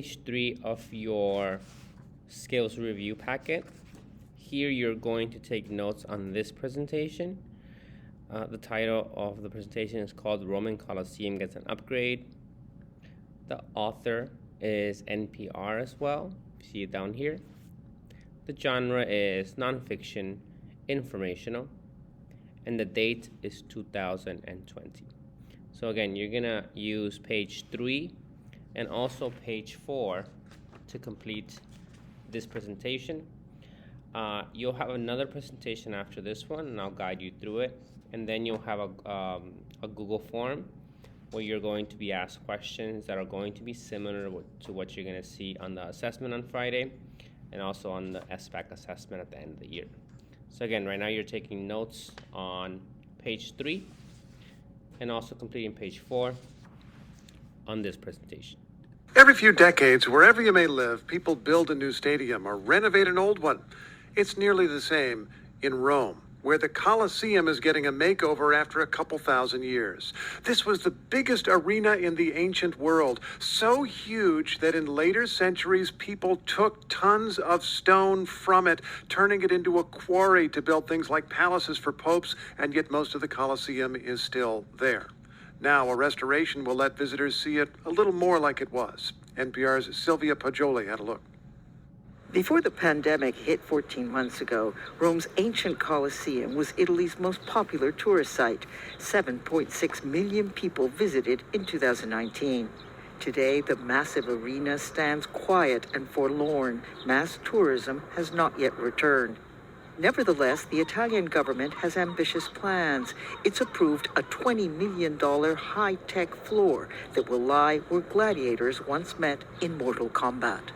Page 3 of your skills review packet. Here you're going to take notes on this presentation. The title of the presentation is called Roman Colosseum Gets an Upgrade. The author is NPR as well. See it down here. The genre is nonfiction, informational, and the date is 2020. So again, you're gonna use page 3 and also page 4 to complete this presentation. You'll have another presentation after this one, and I'll guide you through it. And then you'll have a Google form where you're going to be asked questions that are going to be similar to what you're going to see on the assessment on Friday and also on the SBAC assessment at the end of the year. So again, right now you're taking notes on page 3 and also completing page 4 on this presentation. Every few decades, wherever you may live, people build a new stadium or renovate an old one. It's nearly the same in Rome, where the Colosseum is getting a makeover after a couple thousand years. This was the biggest arena in the ancient world, so huge that in later centuries, people took tons of stone from it, turning it into a quarry to build things like palaces for popes, and yet most of the Colosseum is still there. Now, a restoration will let visitors see it a little more like it was. NPR's Sylvia Poggioli had a look. Before the pandemic hit 14 months ago, Rome's ancient Colosseum was Italy's most popular tourist site. 7.6 million people visited in 2019. Today, the massive arena stands quiet and forlorn. Mass tourism has not yet returned. Nevertheless, the Italian government has ambitious plans. It's approved a $20 million high-tech floor that will lie where gladiators once met in mortal combat.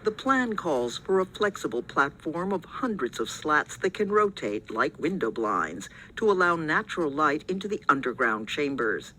The plan calls for a flexible platform of hundreds of slats that can rotate like window blinds to allow natural light into the underground chambers.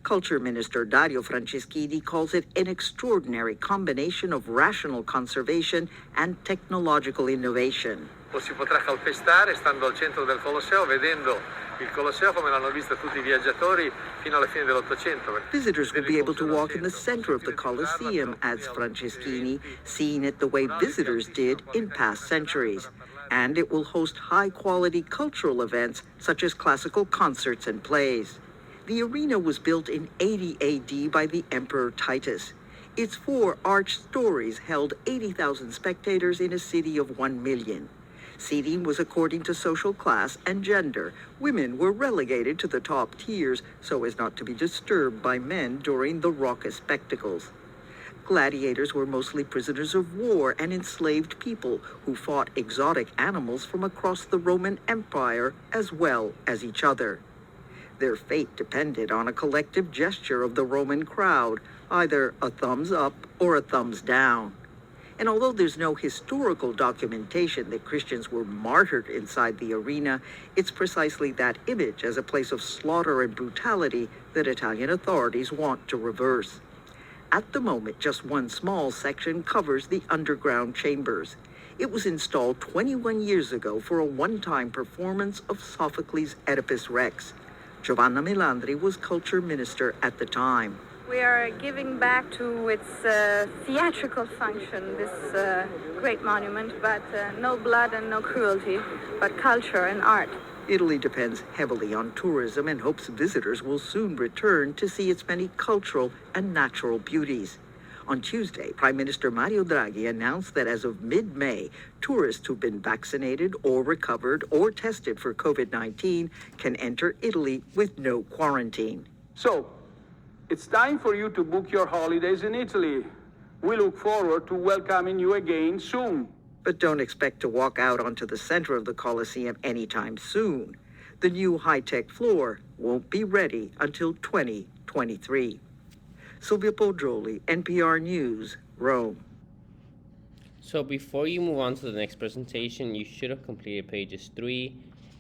Culture Minister Dario Franceschini calls it an extraordinary combination of rational conservation and technological innovation. Lo si potrà calpestare stando al centro del Colosseo, vedendo il Colosseo come l'hanno visto tutti i viaggiatori fino alla fine dell'Ottocento. Visitors will be able to walk in the center of the Colosseum, adds Franceschini, seeing it the way visitors did in past centuries. And it will host high-quality cultural events such as classical concerts and plays. The arena was built in 80 AD by the Emperor Titus. Its 4 arched stories held 80,000 spectators in a city of 1 million. Seating was according to social class and gender. Women were relegated to the top tiers so as not to be disturbed by men during the raucous spectacles. Gladiators were mostly prisoners of war and enslaved people who fought exotic animals from across the Roman Empire as well as each other. Their fate depended on a collective gesture of the Roman crowd, either a thumbs up or a thumbs down. And although there's no historical documentation that Christians were martyred inside the arena, it's precisely that image as a place of slaughter and brutality that Italian authorities want to reverse. At the moment, just one small section covers the underground chambers. It was installed 21 years ago for a one-time performance of Sophocles' Oedipus Rex. Giovanna Melandri was culture minister at the time. We are giving back to its theatrical function, this great monument, but no blood and no cruelty, but culture and art. Italy depends heavily on tourism and hopes visitors will soon return to see its many cultural and natural beauties. On Tuesday, Prime Minister Mario Draghi announced that as of mid-May, tourists who've been vaccinated or recovered or tested for COVID-19 can enter Italy with no quarantine. So, it's time for you to book your holidays in Italy. We look forward to welcoming you again soon. But don't expect to walk out onto the center of the Colosseum anytime soon. The new high-tech floor won't be ready until 2023. Sylvia Poggioli, NPR News, Rome. So before you move on to the next presentation, you should have completed pages 3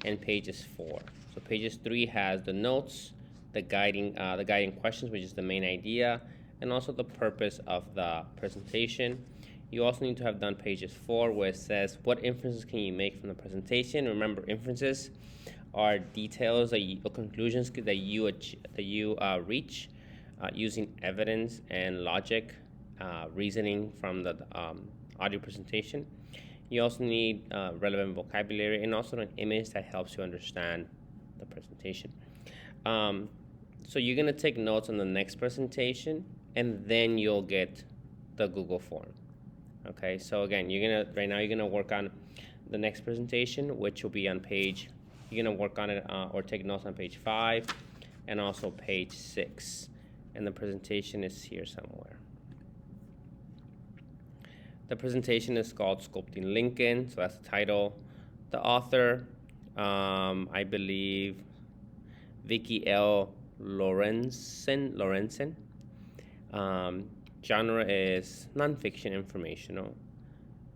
and pages 4. So pages 3 has the notes, the guiding questions, which is the main idea, and also the purpose of the presentation. You also need to have done pages 4, where it says what inferences can you make from the presentation. Remember, inferences are details or conclusions that you reach using evidence and logic reasoning from the audio presentation. You also need relevant vocabulary and also an image that helps you understand the presentation. So you're gonna take notes on the next presentation, and then you'll get the Google form. Okay, so again, right now you're gonna work on the next presentation, which will be on page. You're gonna work on it or take notes on page 5 and also page 6, and the presentation is here somewhere. The presentation is called Sculpting Lincoln, so that's the title. The author, I believe, Vicki L. Lorenzen. Genre is nonfiction informational,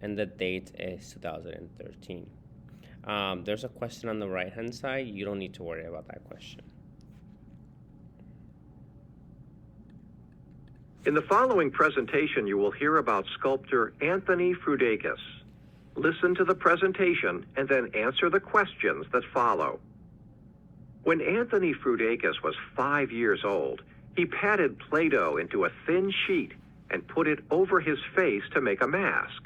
and the date is 2013. There's a question on the right-hand side. You don't need to worry about that question. In the following presentation, you will hear about sculptor Anthony Frudakis. Listen to the presentation and then answer the questions that follow. When Anthony Frudakis was 5 years old, he patted Play-Doh into a thin sheet and put it over his face to make a mask.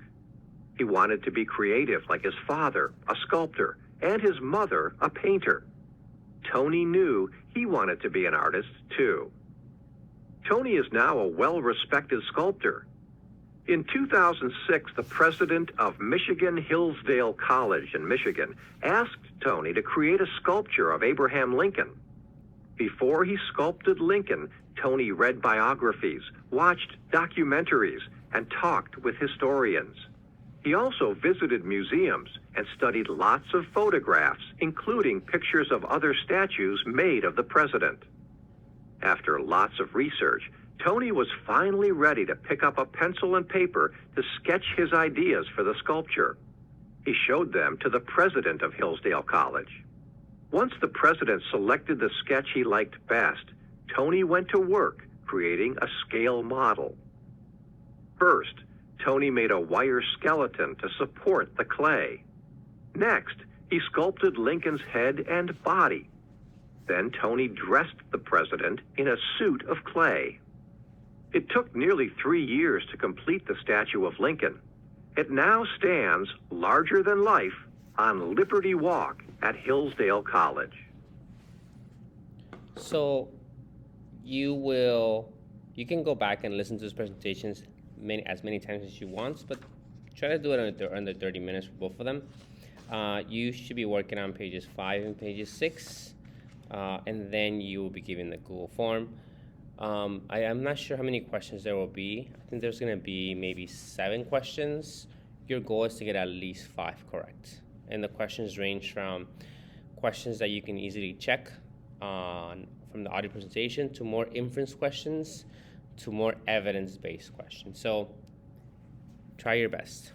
He wanted to be creative like his father, a sculptor, and his mother, a painter. Tony knew he wanted to be an artist, too. Tony is now a well-respected sculptor. In 2006, the president of Michigan Hillsdale College in Michigan asked Tony to create a sculpture of Abraham Lincoln. Before he sculpted Lincoln, Tony read biographies, watched documentaries, and talked with historians. He also visited museums and studied lots of photographs, including pictures of other statues made of the president. After lots of research, Tony was finally ready to pick up a pencil and paper to sketch his ideas for the sculpture. He showed them to the president of Hillsdale College. Once the president selected the sketch he liked best, Tony went to work creating a scale model. First, Tony made a wire skeleton to support the clay. Next, he sculpted Lincoln's head and body. Then Tony dressed the president in a suit of clay. It took nearly 3 years to complete the statue of Lincoln. It now stands larger than life on Liberty Walk at Hillsdale College. So you can go back and listen to these presentations as many times as you want, but try to do it under 30 minutes for both of them. You should be working on pages 5 and pages 6, and then you will be given the Google form. I am not sure how many questions there will be. I think there's going to be maybe 7 questions. Your goal is to get at least 5 correct. And the questions range from questions that you can easily check from the audio presentation to more inference questions to more evidence-based questions. So try your best.